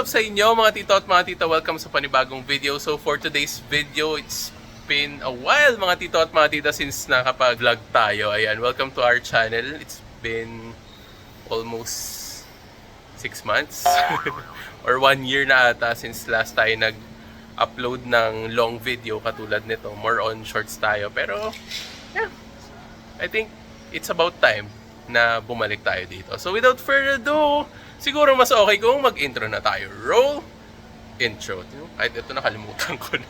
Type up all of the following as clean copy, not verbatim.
up sa inyo mga tito at mga tita? Welcome sa panibagong video. So for today's video, it's been a while mga tito at mga tita since nakapag-vlog tayo. Ayan, welcome to our channel. It's been almost 6 months or 1 year na ata since last tayo nag-upload ng long video katulad nito. More on shorts tayo. Pero yeah, I think it's about time na bumalik tayo dito. So without further ado, siguro mas okay kung mag-intro na tayo. Roll intro. Kahit ito nakalimutan ko na.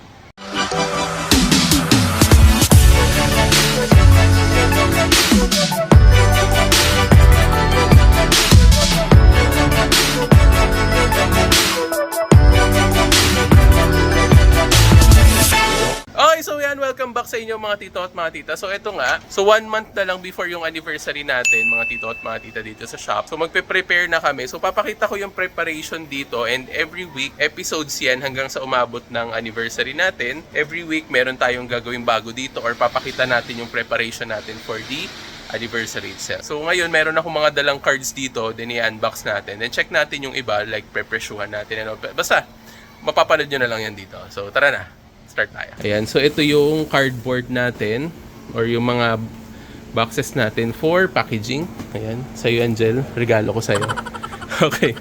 Okay, so yan, welcome back sa inyo mga tito at mga tita. So ito nga, so 1 month na lang before yung anniversary natin mga tito at mga tita dito sa shop. So magpe-prepare na kami. So papakita ko yung preparation dito, and every week, episodes yan hanggang sa umabot ng anniversary natin. Every week, meron tayong gagawing bago dito or papakita natin yung preparation natin for the anniversary itself. So ngayon, meron ako mga dalang cards dito, then i-unbox natin. Then check natin yung iba, like prepresyohan natin. Ano. Basta, mapapanood nyo na lang yan dito. So tara na. Start tayo. Ayan, so ito yung cardboard natin or yung mga boxes natin for packaging. Ayan, sa'yo Angel, regalo ko sa'yo. Okay.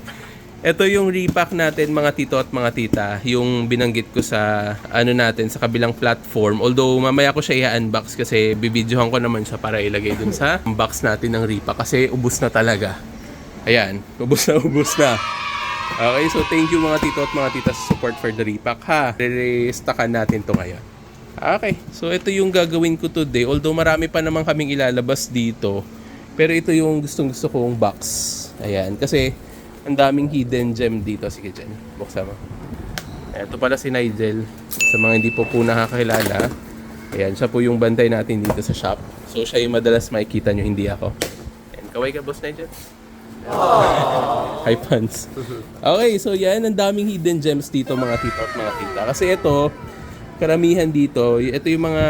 Ito yung repack natin mga tito at mga tita, yung binanggit ko sa ano natin sa kabilang platform. Although mamaya ko siya i-unbox kasi bibidyohan ko naman siya para ilagay dun sa box natin ng repack kasi ubos na talaga. Ayan, ubos na. Okay, so thank you mga tito at mga tita sa support for the repack ha. Re-restockan natin to ngayon. Okay, so ito yung gagawin ko today. Although marami pa naman kaming ilalabas dito, pero ito yung gustong-gusto kong box. Ayan, kasi ang daming hidden gem dito. Sige dyan, buksan mo. Ito pala si Nigel. Sa mga hindi po nakakilala, ayan, siya po yung bantay natin dito sa shop. So siya yung madalas makikita nyo, hindi ako. Ayan, kaway ka boss Nigel. High pants. Okay, so yan, ang daming hidden gems dito mga tito at mga tita. Kasi ito, karamihan dito, ito yung mga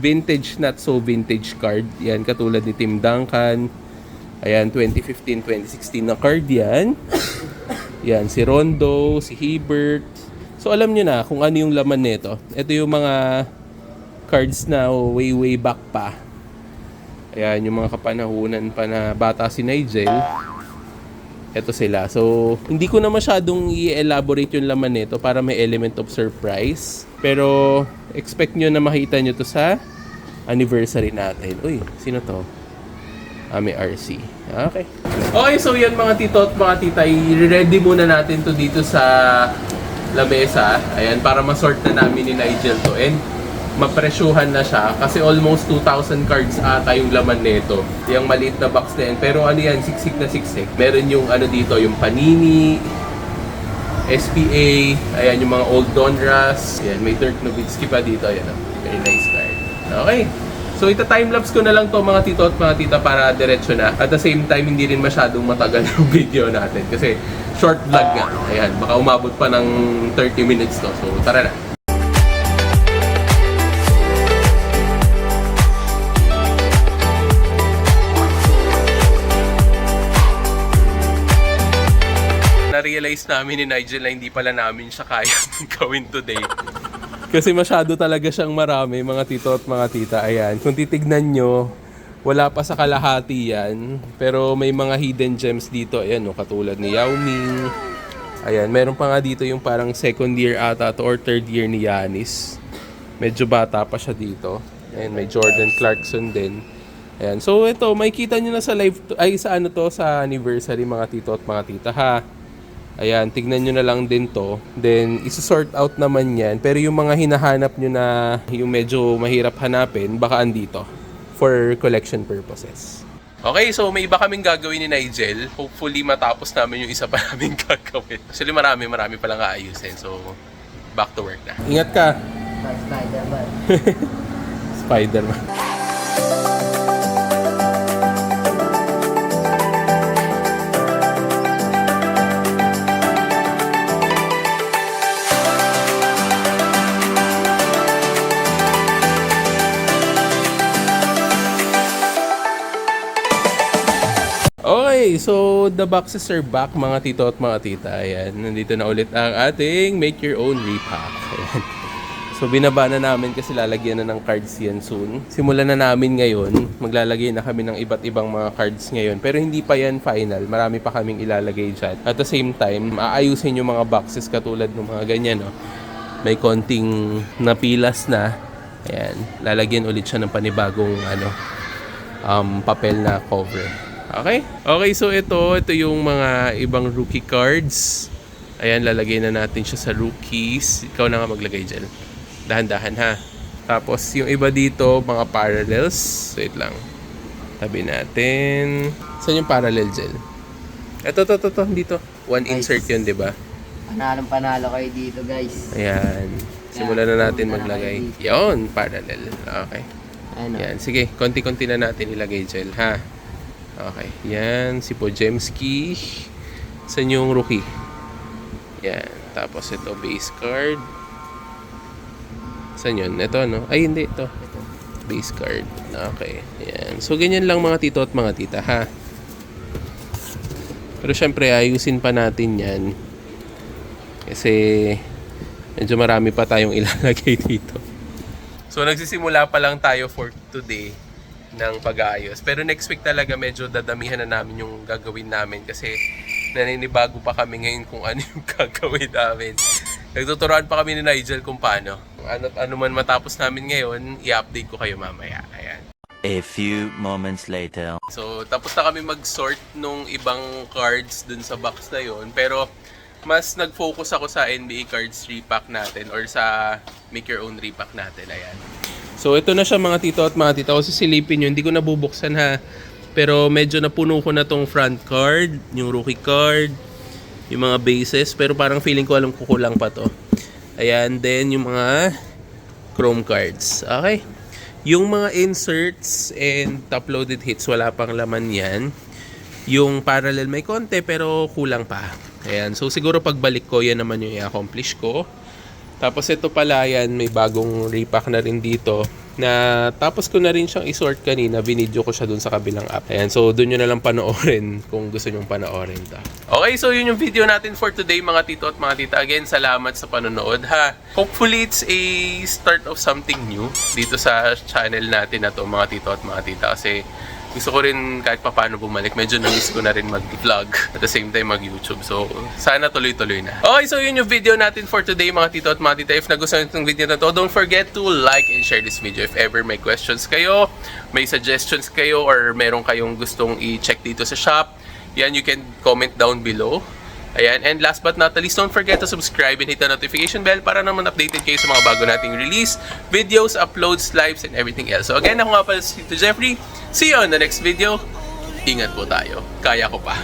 vintage, not so vintage card. Yan, katulad ni Tim Duncan. Ayan, 2015, 2016 na card yan. Yan, si Rondo, si Hebert. So alam nyo na kung ano yung laman nito. Ito yung mga cards na way back pa. Ayan, yung mga kapanahunan pa na bata si Nigel. Ito sila. So, hindi ko na masyadong i-elaborate yung laman nito para may element of surprise. Pero, expect nyo na makita nyo to sa anniversary natin. Uy, sino to? May RC. Okay. Okay, so yan mga tito at mga tita. I-ready muna natin to dito sa lamesa. Ayan, para masort na namin ni Nigel to. And, mapresyuhan na siya kasi almost 2,000 cards ata yung laman nito. Yung maliit na box na yan. Pero ano yan, siksik na siksik. Meron yung ano dito, yung Panini, SPA, ayan yung mga Old Donruss. Ayan, may Dirk Nowitzki pa dito. Ayan, very nice card. Okay. So ita-timelapse ko na lang to mga tito at mga tita para diretso na. At the same time, hindi rin masyadong matagal yung video natin kasi short vlog nga. Ayan, baka umabot pa ng 30 minutes to. So tara na. Na-realize namin ni Nigel na hindi pala namin siya kaya gawin today. Kasi masyado talaga siyang marami, mga tito at mga tita. Ayan, kung titignan nyo, wala pa sa kalahati yan. Pero may mga hidden gems dito. Ayan, no, katulad ni Yao Ming. Ayan, meron pa nga dito yung parang second year ata to or third year ni Giannis. Medyo bata pa siya dito. Ayan, may Jordan Clarkson din. Ayan, so ito, makikita nyo na sa live, sa ano to, sa anniversary mga tito at mga tita ha. Ayan, tignan nyo na lang din to. Then, isa-sort out naman yan. Pero yung mga hinahanap nyo na yung medyo mahirap hanapin, baka andito. For collection purposes. Okay, so may iba kaming gagawin ni Nigel. Hopefully, matapos namin yung isa pa namin gagawin. Actually, marami pa lang aayusin. So, back to work na. Ingat ka! Spider-Man. Spider-Man. Okay, Okay, so the boxes are back mga tito at mga tita. Ayan, nandito na ulit ang ating make your own repack. Ayan. So binaba na namin kasi lalagyan na ng cards yan soon. Simulan na namin ngayon. Maglalagay na kami ng iba't ibang mga cards ngayon. Pero hindi pa yan final. Marami pa kaming ilalagay dyan. At the same time, aayusin yung mga boxes katulad ng mga ganyan. No? May konting napilas na. Ayan, lalagyan ulit siya ng panibagong papel na cover. Okay? Okay, so ito yung mga ibang rookie cards. Ayan, lalagay na natin siya sa rookies. Ikaw na nga maglagay dyan. Dahan-dahan ha. Tapos yung iba dito, mga parallels. Wait lang. Tabi natin. Saan yung parallel gel? Ito. Dito. One insert yun, di ba? Panalo kayo dito, guys. Ayan. Simulan na natin maglagay. Yun, parallel. Okay. Ano? Yan, sige. Konti-konti na natin ilagay gel, ha? Okay. Yan, si Pojemski. Saan yung rookie? Yan. Tapos ito, base card. Saan yun? Ito, no? Ay, hindi. Ito. Base card. Okay. Yan. So, ganyan lang mga tito at mga tita, ha? Pero syempre, ayusin pa natin yan. Kasi medyo marami pa tayong ilalagay dito. So, nagsisimula pa lang tayo for today ng pag-aayos. Pero next week talaga medyo dadamihan na namin yung gagawin namin kasi naninibago pa kami ngayon kung ano yung gagawin namin. Nagtuturoan pa kami ni Nigel kung paano. Ano man matapos namin ngayon, i-update ko kayo mamaya. Ayan. A few moments later. So, tapos na kami mag-sort nung ibang cards dun sa box na yon. Pero, mas nag-focus ako sa NBA cards repack natin or sa make your own repack natin. Ayan. So, ito na siya mga tito at mga tita. Kasi silipin nyo, hindi ko nabubuksan ha. Pero medyo napuno ko na tong front card, yung rookie card, yung mga bases. Pero parang feeling ko alam kukulang pa to. Ayan, then yung mga chrome cards. Okay. Yung mga inserts and top-loaded hits, wala pang laman yan. Yung parallel may konti pero kulang pa. Ayan, so siguro pagbalik ko, yan naman yung i-accomplish ko. Tapos ito pala yan, may bagong repack na rin dito na tapos ko na rin siyang isort kanina, binidyo ko siya dun sa kabilang app. Ayan, so dun nyo na lang panoorin kung gusto nyong panoorin ta. Okay, so yun yung video natin for today mga tito at mga tita. Again, salamat sa panonood ha. Hopefully it's a start of something new dito sa channel natin na to mga tito at mga tita kasi gusto ko rin kahit paano bumalik. Medyo na-miss ko na rin mag-vlog at the same time mag-YouTube. So, sana tuloy-tuloy na. Okay, so yun yung video natin for today mga tito at mga tita. If nagustuhan itong video na to, don't forget to like and share this video. If ever may questions kayo, may suggestions kayo, or meron kayong gustong i-check dito sa shop, yan, you can comment down below. Ayan, and last but not least, don't forget to subscribe and hit the notification bell para naman updated kayo sa mga bago nating release, videos, uploads, lives, and everything else. So again, ako nga pala si Tito Jeffrey. See you on the next video. Ingat po tayo. Kaya ko pa.